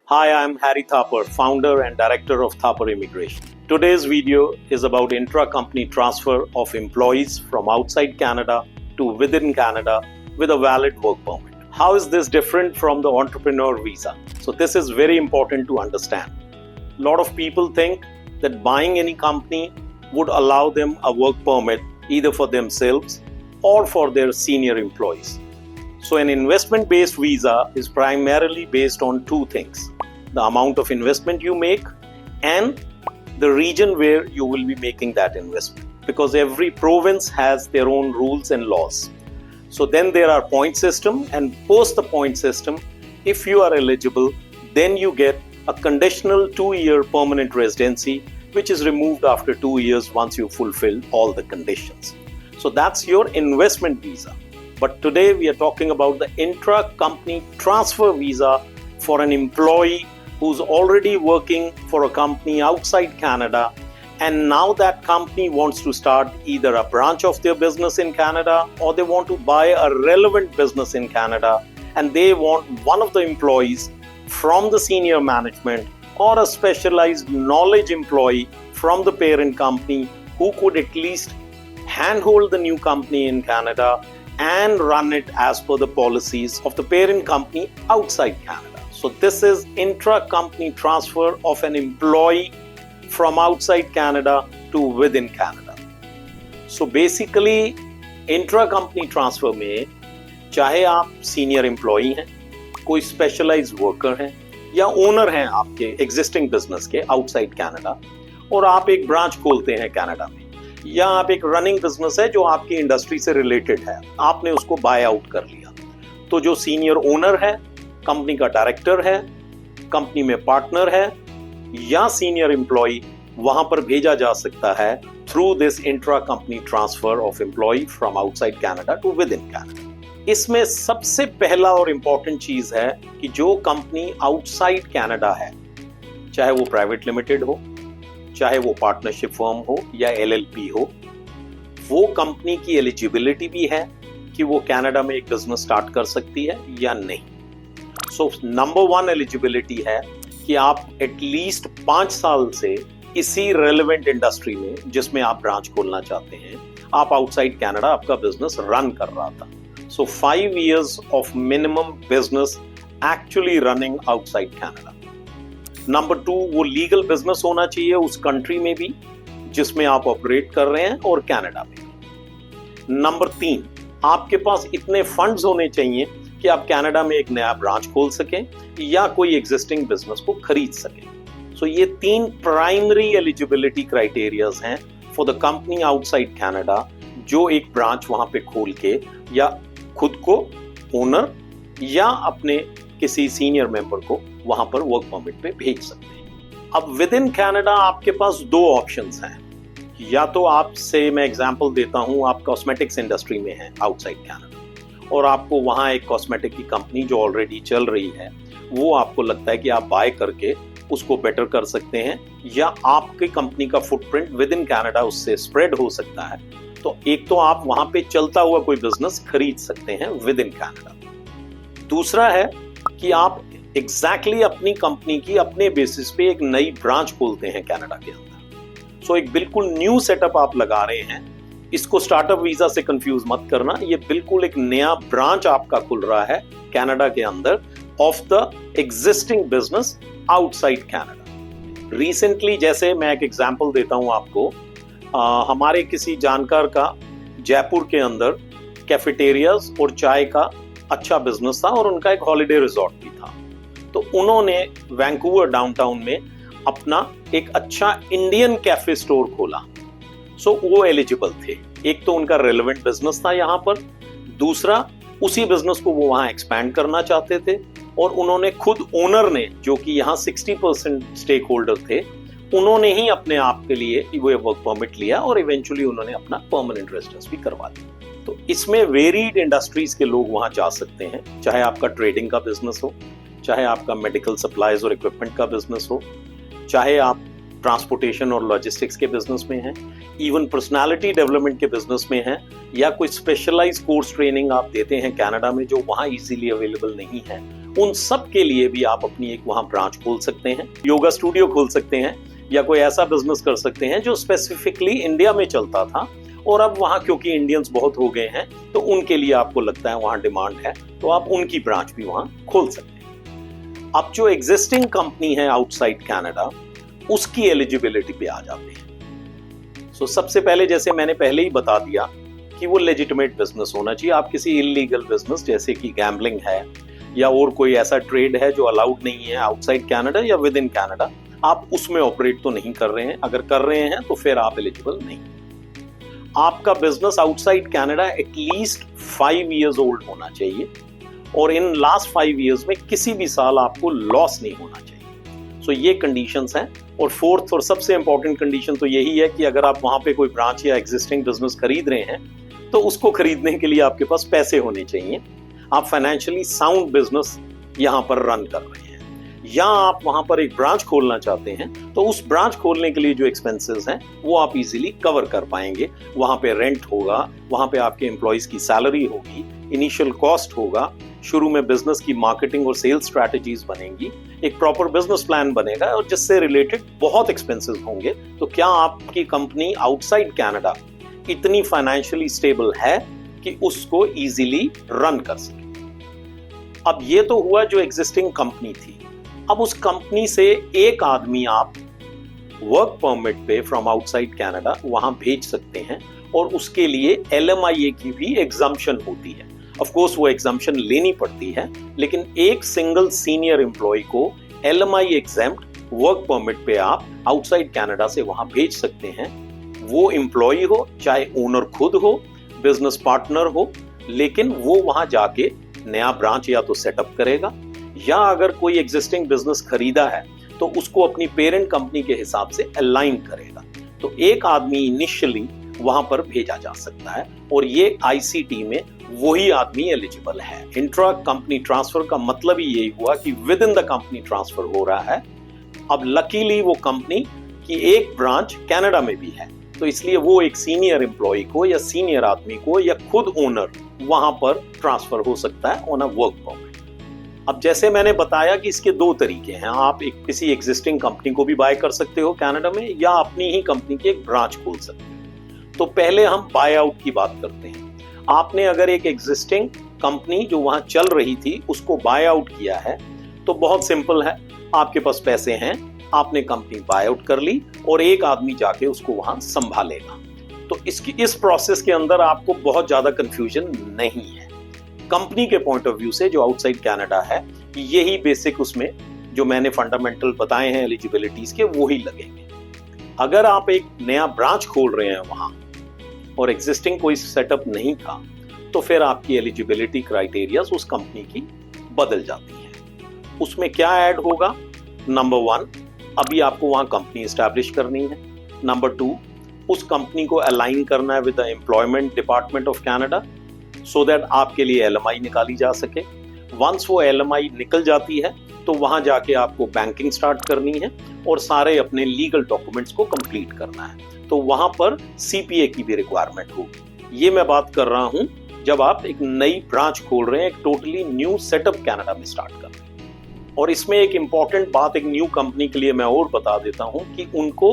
Hi, I'm Harry Thapar, founder and director of Thapar Immigration. Today's video is about intra-company transfer of employees from outside Canada to within Canada with a valid work permit. How is this different from the entrepreneur visa? So this is very important to understand. A lot of people think that buying any company would allow them a work permit either for themselves or for their senior employees. So an investment-based visa is primarily based on two things: the amount of investment you make and the region where you will be making that investment, because every province has their own rules and laws. So then there are point system, and post the point system, if you are eligible, then you get a conditional 2-year permanent residency, which is removed after 2 years once you fulfill all the conditions. So that's your investment visa. But today we are talking about the intra-company transfer visa for an employee who's already working for a company outside Canada, and now that company wants to start either a branch of their business in Canada or they want to buy a relevant business in Canada, and they want one of the employees from the senior management or a specialized knowledge employee from the parent company who could at least handhold the new company in Canada and run it as per the policies of the parent company outside Canada. So this is intra-company transfer of an employee from outside Canada to within Canada. So basically intra-company transfer में चाहे आप senior employee हैं, कोई specialized worker हैं, या owner हैं आपके existing business के outside Canada, और आप एक branch खोलते हैं Canada में, या आप एक रनिंग बिजनेस है जो आपकी इंडस्ट्री से रिलेटेड है, आपने उसको बाय आउट कर लिया, तो जो सीनियर ओनर है, कंपनी का डायरेक्टर है, कंपनी में पार्टनर है, या सीनियर एम्प्लॉय, वहां पर भेजा जा सकता है through this intra company transfer of employee from outside Canada to within Canada. इसमें सबसे पहला और इंपॉर्टेंट चीज है कि जो कंपनी आउटसाइड कनाडा है, चाहे वो प्राइवेट लिमिटेड हो, चाहे वो पार्टनरशिप फर्म हो या एलएलपी हो, वो कंपनी की एलिजिबिलिटी भी है कि वो कनाडा में एक बिजनेस स्टार्ट कर सकती है या नहीं। सो नंबर 1 एलिजिबिलिटी है कि आप एटलीस्ट 5 साल से इसी रेलेवेंट इंडस्ट्री में जिसमें आप ब्रांच खोलना चाहते हैं, आप आउटसाइड कनाडा आपका बिजनेस रन कर रहा था। सो 5 years of minimum business actually running outside Canada. Number 2, वो लीगल बिजनेस होना चाहिए उस कंट्री में भी जिसमें आप ऑपरेट कर रहे हैं और कनाडा में भी। नंबर 3, आपके पास इतने फंड्स होने चाहिए कि आप कनाडा में एक नया ब्रांच खोल सकें या कोई एग्जिस्टिंग बिजनेस को खरीद सकें। सो ये 3 प्राइमरी एलिजिबिलिटी क्राइटेरियाज हैं for the company outside Canada, जो एक ब्रांच वहां पे खोल के या खुद को ओनर या अपने किसी सीनियर मेंबर को वहां पर वर्क परमिट पे भेज सकते हैं। अब विद इन कनाडा आपके पास 2 ऑप्शंस हैं, या तो आपसे मैं एग्जांपल देता हूं, आप कॉस्मेटिक्स इंडस्ट्री में हैं आउटसाइड कनाडा और आपको वहां एक कॉस्मेटिक की कंपनी जो ऑलरेडी चल रही है, वो आपको लगता है कि आप बाय करके उसको बेटर कर सकते हैं, या आपकी कंपनी का फुटप्रिंट विद इन कनाडा उससे स्प्रेड हो सकता है, तो एक तो आप वहां पे चलता हुआ कोई बिजनेस खरीद सकते हैं विद इन कनाडा। दूसरा है कि आप एग्जैक्टली अपनी कंपनी की अपने बेसिस पे एक नई ब्रांच खोलते हैं कनाडा के अंदर। सो एक बिल्कुल न्यू सेटअप आप लगा रहे हैं। इसको स्टार्टअप वीजा से कंफ्यूज मत करना, ये बिल्कुल एक नया ब्रांच आपका खुल रहा है कनाडा के अंदर of the existing business outside Canada. Recently, जैसे मैं एक एग्जांपल देता हूं आपको, हमारे किसी जानकार का जयपुर के अंदर कैफेटेरियाज और चाय का अच्छा बिजनेस था और उनका एक हॉलिडे रिजॉर्ट भी था, तो उन्होंने वैंकूवर डाउनटाउन में अपना एक अच्छा इंडियन कैफे स्टोर खोला। सो वो एलिजिबल थे। एक तो उनका रेलेवेंट बिजनेस था यहाँ पर, दूसरा उसी बिजनेस को वो वहाँ एक्सपैंड करना चाहते थे, और उन्होंने खुद ओनर ने, जो कि यहाँ 60% स्टेक होल्डर थे, उन्होंने ही अपने आप के लिए वो वर्क परमिट लिया और इवेंचुअली उन्होंने अपना परमानेंट रेजिडेंस भी करवा लिया। तो इसमें वेरीड इंडस्ट्रीज के लोग वहाँ जा सकते हैं, चाहे आपका ट्रेडिंग का बिजनेस हो, चाहे आपका मेडिकल सप्लाईज और इक्विपमेंट का बिजनेस हो, चाहे आप ट्रांसपोर्टेशन और लॉजिस्टिक्स के बिजनेस में हैं, इवन पर्सनालिटी डेवलपमेंट के बिजनेस में हैं, या कोई स्पेशलाइज कोर्स ट्रेनिंग आप देते हैं कनाडा में जो वहाँ इजीली अवेलेबल नहीं है, उन सब के लिए भी आप अपनी एक वहां ब्रांच खोल सकते हैं, योगा स्टूडियो खोल सकते हैं, या कोई ऐसा बिजनेस कर सकते हैं जो स्पेसिफिकली इंडिया में चलता था और अब वहां क्योंकि इंडियंस बहुत हो गए हैं तो उनके लिए आपको लगता है वहां डिमांड है, तो आप उनकी ब्रांच भी वहां खोल सकते हैं। अब जो एग्जिस्टिंग कंपनी है आउटसाइड कनाडा, उसकी एलिजिबिलिटी पे आ जाते हैं। सो सबसे पहले, जैसे मैंने पहले ही बता दिया कि वो लेजिटिमेट बिजनेस होना चाहिए। आप किसी इलीगल बिजनेस जैसे कि गैम्बलिंग है या और कोई ऐसा ट्रेड है जो अलाउड नहीं है आउटसाइड कनाडा या विद इन कनाडा, आप उसमें ऑपरेट तो नहीं कर रहे हैं। अगर कर रहे हैं तो फिर आप एलिजिबल नहीं। आपका business outside Canada at least 5 years old होना चाहिए और इन लास्ट 5 इयर्स में किसी भी साल आपको लॉस नहीं होना चाहिए। सो ये कंडीशंस हैं। और फोर्थ और सबसे इंपॉर्टेंट कंडीशन तो यही है कि अगर आप वहां पे कोई ब्रांच या एग्जिस्टिंग बिजनेस खरीद रहे हैं तो उसको खरीदने के लिए आपके पास पैसे होने चाहिए। आप फाइनेंशियली साउंड बिजनेस यहां पर रन कर रहे हैं, या आप वहां पर एक ब्रांच खोलना चाहते हैं तो उस ब्रांच खोलने के लिए जो एक्सपेंसेस हैं वो आप इजीली कवर कर पाएंगे। वहां पे रेंट होगा, वहां पे आपके एम्प्लॉइज की सैलरी होगी, इनिशियल कॉस्ट होगा, शुरू में बिजनेस की मार्केटिंग और सेल्स स्ट्रैटेजीज बनेगी, एक प्रॉपर बिजनेस प्लान बनेगा और जिससे रिलेटेड बहुत एक्सपेंसेस होंगे। तो क्या आपकी कंपनी आउटसाइड कनाडा इतनी फाइनेंशियली स्टेबल है कि उसको इजीली रन कर सके? अब ये तो हुआ जो एग्जिस्टिंग कंपनी थी। अब उस कंपनी से एक आदमी आप वर्क परमिट पे फ्रॉम आउटसाइड कनाडा वहां भेज सकते हैं और उसके लिए LMIA की भी एग्जम्पशन होती है। ऑफ कोर्स वो एग्जम्पशन लेनी पड़ती है, लेकिन एक सिंगल सीनियर एम्प्लॉय को LMI एग्जेम्प्ट वर्क परमिट पे आप आउटसाइड कनाडा से वहां भेज सकते हैं। वो एम्प्लॉय हो, चाहे ओनर खुद हो, बिजनेस पार्टनर हो, लेकिन वो वहां जाके नया ब्रांच या तो सेटअप करेगा या अगर कोई एग्जिस्टिंग बिजनेस खरीदा है तो उसको अपनी पेरेंट कंपनी के हिसाब से अलाइन करेगा। तो एक आदमी इनिशियली वहां पर भेजा जा सकता है और ये ICT में वही आदमी एलिजिबल है। इंट्रा कंपनी ट्रांसफर का मतलब ही यही हुआ कि with in the company transfer हो रहा है। अब लकीली वो कंपनी की एक ब्रांच कनाडा में भी है, तो इसलिए वो एक सीनियर एम्प्लॉय को या सीनियर आदमी को या खुद ओनर वहां पर ट्रांसफर हो सकता है ऑन अ वर्क परमिट। अब जैसे मैंने बताया कि इसके 2 तरीके हैं। आप किसी एग्जिस्टिंग कंपनी को भी बाय कर सकते हो कनाडा में, या अपनी ही कंपनी की एक ब्रांच खोल सकते हो। तो पहले हम बाय आउट की बात करते हैं। आपने अगर एक एग्जिस्टिंग कंपनी जो वहां चल रही थी उसको बाय आउट किया है तो बहुत सिंपल है, आपके पास पैसे हैं, आपने कंपनी बाय आउट कर ली और एक आदमी जाके उसको वहां संभालेगा। तो इस प्रोसेस के अंदर आपको बहुत ज्यादा कंफ्यूजन नहीं है। कंपनी के पॉइंट ऑफ व्यू से जो आउटसाइड कनाडा है, यही बेसिक उसमें जो मैंने फंडामेंटल बताए हैं एलिजिबिलिटीज के, वही लगेंगे। अगर आप एक नया ब्रांच खोल रहे हैं वहां और एग्जिस्टिंग कोई सेटअप नहीं था तो फिर आपकी एलिजिबिलिटी क्राइटेरियाज उस कंपनी की बदल जाती है। उसमें क्या ऐड होगा? नंबर 1, अभी आपको वहां कंपनी एस्टैब्लिश करनी है। नंबर 2, उस कंपनी को अलाइन करना है with the employment department of Canada so that आपके लिए LMI निकाली जा सके। वंस वो LMI निकल जाती है तो वहां जाके आपको बैंकिंग स्टार्ट करनी है और सारे अपने लीगल डॉक्यूमेंट्स को कंप्लीट करना है। तो वहां पर CPA की भी रिक्वायरमेंट होगी। ये मैं बात कर रहा हूं जब आप एक नई ब्रांच खोल रहे हैं, एक टोटली न्यू सेटअप कनाडा में स्टार्ट कर रहे हैं। और इसमें एक इंपॉर्टेंट बात एक न्यू कंपनी के लिए मैं और बता देता हूं कि उनको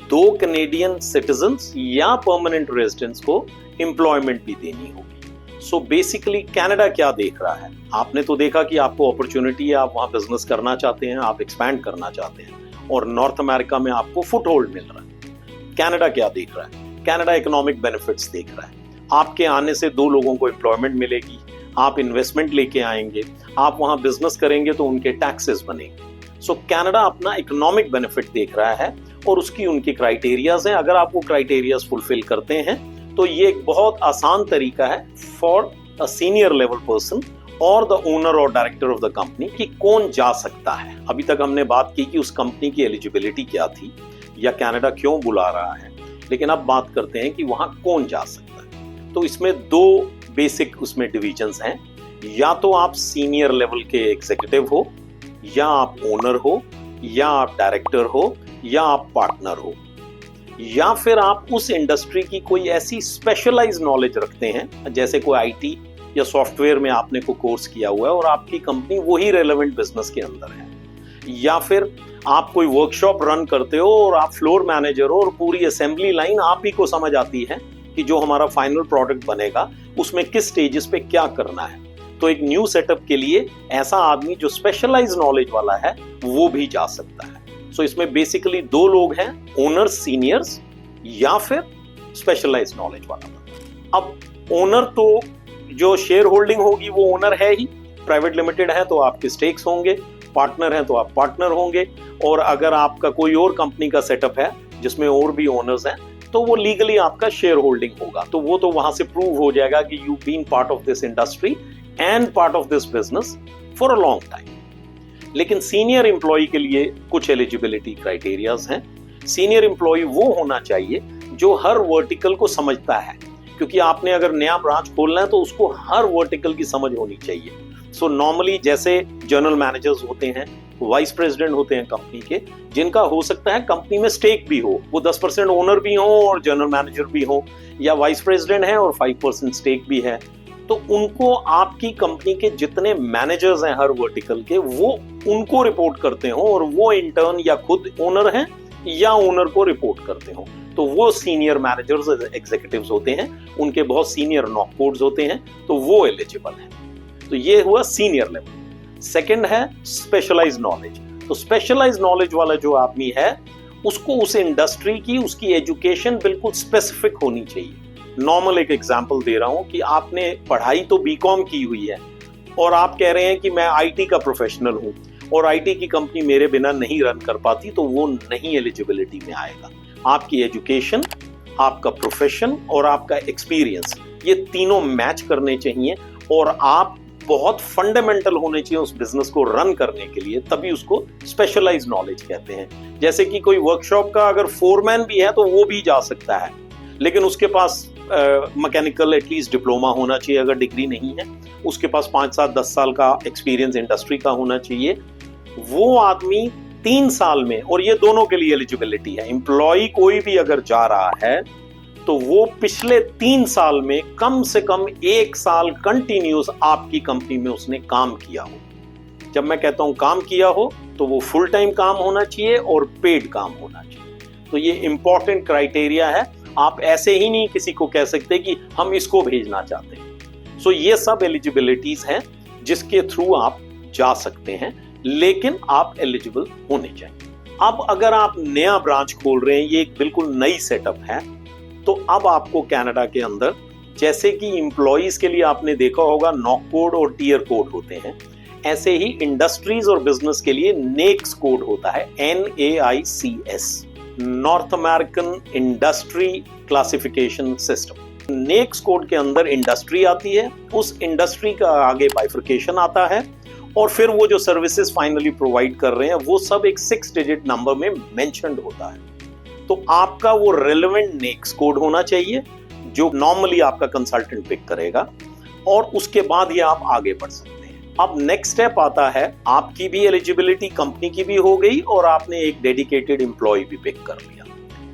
2 कैनेडियन सिटीजन्स या परमानेंट रेजिडेंट्स को एम्प्लॉयमेंट भी देनी होगी। सो बेसिकली कनाडा क्या देख रहा है? आपने तो देखा कि आपको अपॉर्चुनिटी है, आप वहां बिजनेस करना चाहते हैं, आप एक्सपैंड करना चाहते हैं और नॉर्थ अमेरिका में आपको फुट होल्ड मिल रहा है। कनाडा क्या देख रहा है? कनाडा इकोनॉमिक बेनिफिट्स देख रहा है। आपके आने से 2 लोगों को एम्प्लॉयमेंट मिलेगी, आप इन्वेस्टमेंट लेके आएंगे, आप वहां बिजनेस करेंगे तो उनके टैक्सेस बनेंगे। सो कनाडा अपना इकोनॉमिक बेनिफिट देख रहा है और उसकी उनकी क्राइटेरियाज हैं। अगर आप वो क्राइटेरियाज फुलफिल करते हैं तो ये एक बहुत आसान तरीका है for a senior level person और द ओनर और डायरेक्टर ऑफ द कंपनी कि कौन जा सकता है। अभी तक हमने बात की कि उस कंपनी की एलिजिबिलिटी क्या थी या कनाडा क्यों बुला रहा है, लेकिन अब बात करते हैं कि वहां कौन जा सकता है। तो इसमें 2 बेसिक उसमें डिविजन्स हैं। या तो आप सीनियर लेवल के एग्जीक्यूटिव हो, या आप ओनर हो, या आप डायरेक्टर हो, या आप पार्टनर हो, या फिर आप उस इंडस्ट्री की कोई ऐसी स्पेशलाइज्ड नॉलेज रखते हैं जैसे कोई IT या सॉफ्टवेयर में आपने को कोर्स किया हुआ है और आपकी कंपनी वही रेलेवेंट बिजनेस के अंदर है, या फिर आप कोई वर्कशॉप रन करते हो और आप फ्लोर मैनेजर हो और पूरी असेंबली लाइन आप ही को समझ आती है कि जो हमारा फाइनल प्रोडक्ट बनेगा उसमें किस स्टेजेस पे क्या करना है, तो एक न्यू सेटअप के लिए ऐसा आदमी जो स्पेशलाइज नॉलेज वाला है वो भी जा सकता है। सो इसमें बेसिकली दो लोग हैं, ओनर सीनियर्स या फिर स्पेशलाइज नॉलेज वाला। अब ओनर तो जो शेयर होल्डिंग होगी वो ओनर है ही, प्राइवेट लिमिटेड है तो आपके स्टेक्स होंगे, पार्टनर है तो आप पार्टनर होंगे, और अगर आपका कोई और कंपनी का सेटअप है जिसमें और भी ओनर्स हैं तो वो लीगली आपका शेयर होल्डिंग होगा, तो वो तो वहां से प्रूव हो जाएगा कि you been part of this industry and part of this business for a long time. लेकिन सीनियर एम्प्लॉय के लिए कुछ एलिजिबिलिटी क्राइटेरियाज हैं। सीनियर एम्प्लॉय वो होना चाहिए जो हर वर्टिकल को समझता है, क्योंकि आपने अगर नया ब्रांच खोलना है तो उसको हर वर्टिकल की समझ होनी चाहिए। सो नॉर्मली जैसे जनरल मैनेजर्स होते हैं, वाइस प्रेसिडेंट होते हैं कंपनी के, जिनका हो सकता है कंपनी में स्टेक भी हो, वो 10% ओनर भी हो और जनरल मैनेजर भी हो, या वाइस प्रेसिडेंट है और 5% स्टेक भी है, तो उनको आपकी कंपनी के जितने मैनेजर्स हैं हर वर्टिकल के, वो उनको रिपोर्ट करते हो और वो इंटर्न या खुद ओनर हैं या ओनर को रिपोर्ट करते हो, तो वो सीनियर मैनेजर्स एग्जीक्यूटिव्स होते हैं, उनके बहुत सीनियर नॉक कोड्स होते हैं, तो वो एलिजिबल है। तो ये हुआ सीनियर लेवल। सेकंड है स्पेशलाइज्ड नॉलेज। तो स्पेशलाइज्ड नॉलेज वाला जो आदमी है उसको उस इंडस्ट्री की उसकी एजुकेशन बिल्कुल स्पेसिफिक होनी चाहिए। नॉर्मल एक एग्जांपल दे रहा हूं कि आपने पढ़ाई तो बीकॉम की हुई है और आप कह रहे हैं कि मैं आईटी का प्रोफेशनल हूं और आईटी की कंपनी मेरे बिना नहीं रन कर पाती, तो वो नहीं एलिजिबिलिटी में आएगा। आपकी एजुकेशन, आपका प्रोफेशन और आपका एक्सपीरियंस, ये तीनों मैच करने चाहिए और आप बहुत फंडामेंटल होने चाहिए उस बिजनेस को रन करने के लिए, तभी उसको स्पेशलाइज्ड नॉलेज कहते हैं। जैसे कि कोई वर्कशॉप का अगर फोरमैन भी है तो वो भी जा सकता है, लेकिन उसके पास मैकेनिकल एटलीस्ट डिप्लोमा होना चाहिए, अगर डिग्री नहीं है उसके पास 5-7-10 साल का एक्सपीरियंस इंडस्ट्री का होना चाहिए। वो आदमी 3 साल में, और ये दोनों के लिए एलिजिबिलिटी है, एम्प्लॉय कोई भी अगर जा रहा है तो वो पिछले 3 साल में कम से कम 1 साल कंटिन्यूस आपकी कंपनी में उसने काम किया हो। जब मैं कहता हूं काम किया हो तो वो फुल टाइम काम होना चाहिए और पेड काम होना चाहिए। तो ये इंपॉर्टेंट क्राइटेरिया है। आप ऐसे ही नहीं किसी को कह सकते कि हम इसको भेजना चाहते हैं। सो ये सब एलिजिबिलिटीज हैं जिसके थ्रू आप जा सकते हैं, लेकिन आप एलिजिबल होने चाहिए। अब अगर आप नया ब्रांच खोल रहे हैं, ये एक बिल्कुल नई सेटअप है, तो अब आपको कनाडा के अंदर, जैसे कि एम्प्लॉइज के लिए आपने देखा होगा नॉक कोड और टियर कोड होते हैं, ऐसे ही इंडस्ट्रीज और बिजनेस के लिए नेक्स कोड होता है, NAICS, north American industry classification system. Next code के अंदर इंडस्ट्री आती है, उस इंडस्ट्री का आगे बाइफर्केशन आता है और फिर वो जो सर्विसेज फाइनली प्रोवाइड कर रहे हैं वो सब एक 6 डिजिट नंबर में मेंशन्ड होता है। तो आपका वो रेलेवेंट नेक्स कोड होना चाहिए जो नॉर्मली आपका कंसल्टेंट पिक करेगा, और उसके बाद ही आप आगे बढ़ सकते हैं। अब नेक्स्ट स्टेप आता है, आपकी भी एलिजिबिलिटी कंपनी की भी हो गई और आपने एक डेडिकेटेड एम्प्लॉय भी पिक कर लिया।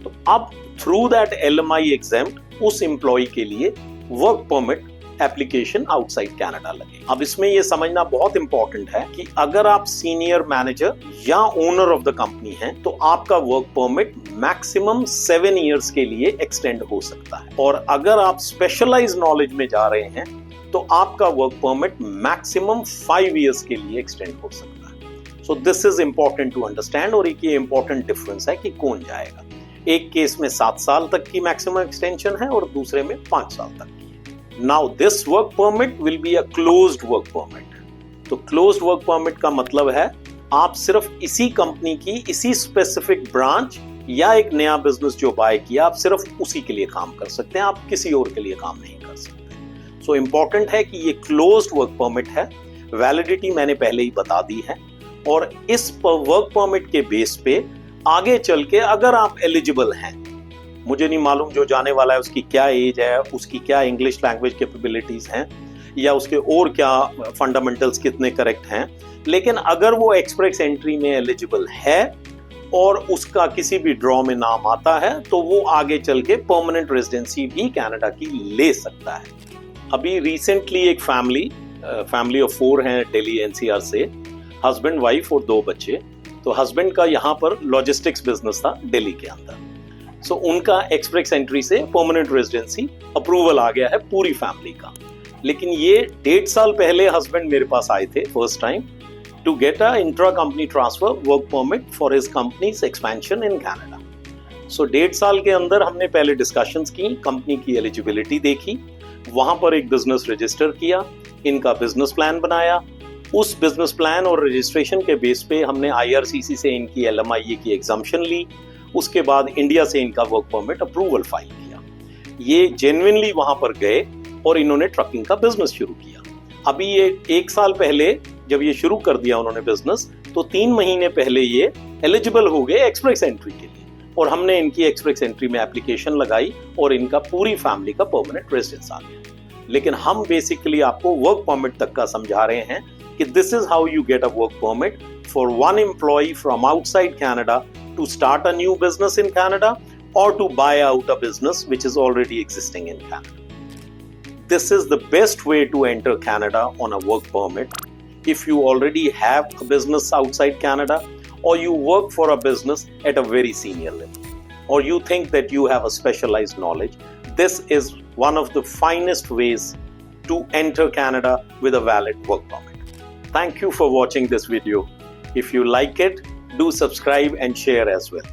तो अब थ्रू दैट LMI एग्जाम्प्ट उस एम्प्लॉय के लिए work permit application outside Canada लगे। अब इसमें यह समझना बहुत इंपॉर्टेंट है कि अगर आप सीनियर मैनेजर या ओनर ऑफ द कंपनी हैं तो आपका वर्क परमिट मैक्सिमम 7 इयर्स के लिए एक्सटेंड हो सकता है, और अगर आप स्पेशलाइज्ड नॉलेज में जा रहे हैं तो आपका वर्क परमिट मैक्सिमम 5 इयर्स के लिए एक्सटेंड हो सकता है। So this is important to understand, और एक ये इंपॉर्टेंट डिफरेंस है कि कौन जाएगा। एक केस में 7 साल तक की मैक्सिमम एक्सटेंशन है और दूसरे में 5 साल तक की। Now this work permit will be a closed work permit. तो closed work permit का मतलब है आप सिर्फ इसी कंपनी की इसी स्पेसिफिक ब्रांच या एक नया बिजनेस जो बाय किया, आप सिर्फ उसी के लिए काम कर सकते हैं, आप किसी और के लिए काम नहीं कर सकते। सो इम्पोर्टेंट है कि ये क्लोज्ड वर्क परमिट है। वैलिडिटी मैंने पहले ही बता दी है, और इस वर्क परमिट के बेस पे आगे चल के अगर आप एलिजिबल हैं, मुझे नहीं मालूम जो जाने वाला है उसकी क्या एज है, उसकी क्या इंग्लिश लैंग्वेज कैपेबिलिटीज हैं, या उसके और क्या फंडामेंटल्स कितने करेक्ट हैं, लेकिन अगर वो एक्सप्रेस एंट्री में एलिजिबल है और उसका किसी भी ड्रॉ में नाम आता है तो वो आगे चल के परमानेंट रेजिडेंसी भी कनाडा की ले सकता है। अभी रिसेंटली एक फैमिली ऑफ 4 हैं दिल्ली एनसीआर से, हस्बैंड वाइफ और 2 बच्चे। तो हस्बैंड का यहाँ पर लॉजिस्टिक्स बिजनेस था दिल्ली के अंदर। सो उनका एक्सप्रेस एंट्री से परमानेंट रेजिडेंसी अप्रूवल आ गया है पूरी फैमिली का। लेकिन ये 1.5 साल पहले हस्बैंड मेरे पास आए थे first time to get a intra company transfer work permit for his company's expansion in Canada. So 1.5 साल के अंदर हमने पहले डिस्कशंस की, कंपनी की एलिजिबिलिटी देखी, वहां पर एक बिजनेस रजिस्टर किया, इनका बिजनेस प्लान बनाया। उस बिजनेस प्लान और रजिस्ट्रेशन के बेस पे हमने आईआरसीसी से इनकी एलएमआईए की एग्जाम्पशन ली। उसके बाद इंडिया से इनका वर्क परमिट अप्रूवल फाइल किया। ये जेन्युइनली वहां पर गए और इन्होंने ट्रकिंग का बिजनेस शुरू किया। अभी ये 1 साल पहले जब ये शुरू कर दिया उन्होंने बिजनेस, तो 3 महीने पहले ये एलिजिबल हो गए एक्सप्रेस एंट्री के लिए, और हमने इनकी एक्सप्रेस एंट्री में एप्लीकेशन लगाई और इनका पूरी फैमिली का परमानेंट रेजिडेंस आ गया। लेकिन हम बेसिकली आपको वर्क परमिट तक का समझा रहे हैं कि this is how you get a work permit for one employ from outside Canada to start a new business in Canada और to buy out a business which is already existing in Canada. This is the best way to enter Canada on a work permit. If you already have a business outside Canada, or you work for a business at a very senior level, or you think that you have a specialized knowledge, this is one of the finest ways to enter Canada with a valid work permit. Thank you for watching this video. If you like it, do subscribe and share as well.